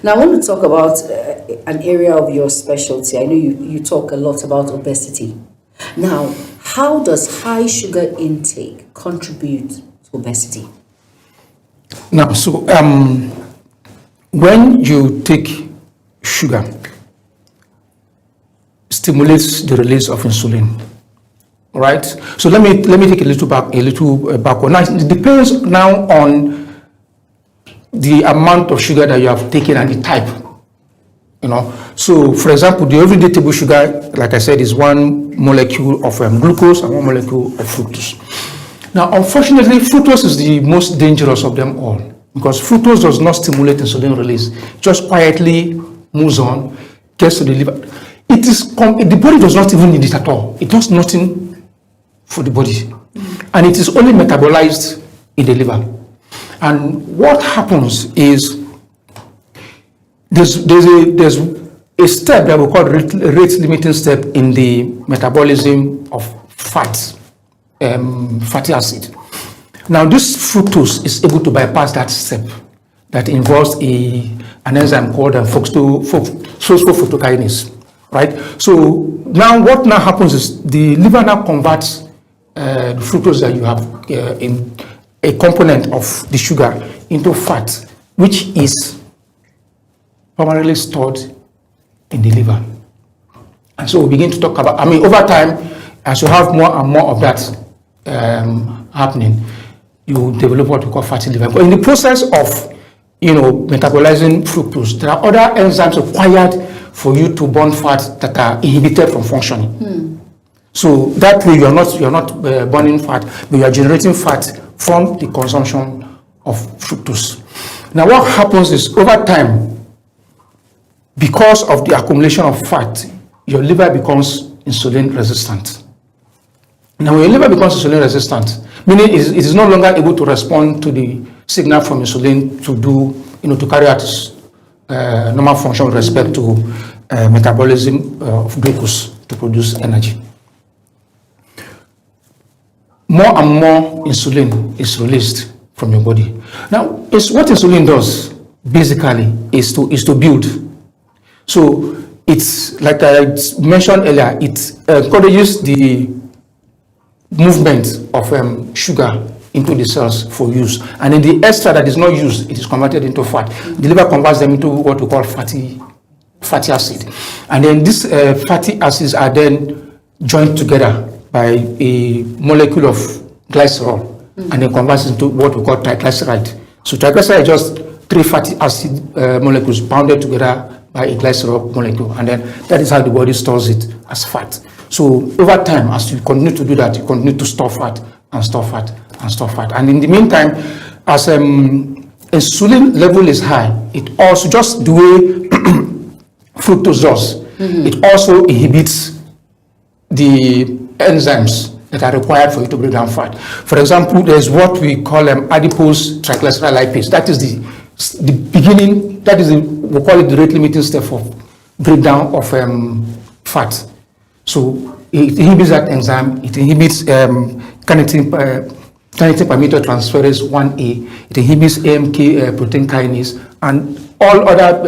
Now, I want to talk about an area of your specialty. I know you talk a lot about obesity. Now, how does high sugar intake contribute to obesity? Now, so when you take sugar, stimulates the release of insulin. All right. So let me take a little backward. Now it depends now on the amount of sugar that you have taken and the type. So for example, the everyday table sugar, like I said, is one molecule of glucose and one molecule of fructose. Now, unfortunately, fructose is the most dangerous of them all because fructose does not stimulate insulin release. It just quietly moves on, gets to the liver. The body does not even need it at all. It does nothing for the body, and it is only metabolized in the liver. And what happens is there's a step that we call rate limiting step in the metabolism of fatty acid. Now, this fructose is able to bypass that step that involves an enzyme called phosphofuctokinase, right? So now what now happens is the liver now converts the fructose that you have in a component of the sugar into fat, which is primarily stored in the liver. And so we begin to talk about, over time, as you have more and more of that happening, you develop what we call fatty liver. But in the process of, metabolizing fructose, there are other enzymes required for you to burn fat that are inhibited from functioning. So that way you're not burning fat, but you are generating fat from the consumption of fructose. Now what happens is over time, because of the accumulation of fat, your liver becomes insulin resistant. Now when your liver becomes insulin resistant, meaning it is no longer able to respond to the signal from insulin to to carry out its normal function with respect to metabolism of glucose to produce energy. More and more insulin is released from your body. Now, what insulin does basically is to build. So it's like I mentioned earlier, it encourages the movement of sugar into the cells for use, and then the extra that is not used, it is converted into fat. The liver converts them into what we call fatty acid, and then these fatty acids are then joined together by a molecule of glycerol, and then converts into what we call triglyceride. So triglyceride is just three fatty acid molecules bounded together by a glycerol molecule, and then that is how the body stores it as fat. So over time, as you continue to do that, you continue to store fat and store fat and store fat. And in the meantime, as insulin level is high, it also, just the way fructose does, it also inhibits the enzymes that are required for you to break down fat. For example, there's what we call adipose triglyceride lipase. That is the beginning, that is we call it the rate limiting step for breakdown of fat. So it inhibits that enzyme, it inhibits carnitine palmitoyltransferase 1A, it inhibits AMK protein kinase, and all other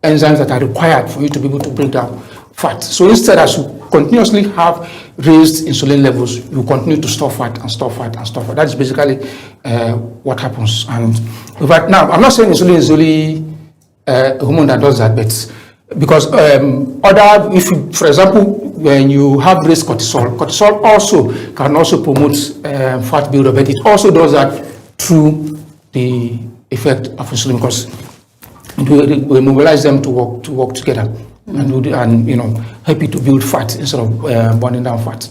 enzymes that are required for you to be able to break down fat. So instead, as you continuously have raised insulin levels, you continue to store fat and store fat and store fat. That's basically what happens. And now, I'm not saying insulin is only a hormone that does that, but because for example, when you have raised cortisol also can also promote fat buildup, but it also does that through the effect of insulin, because we mobilize them to work together and help you to build fat instead of burning down fat.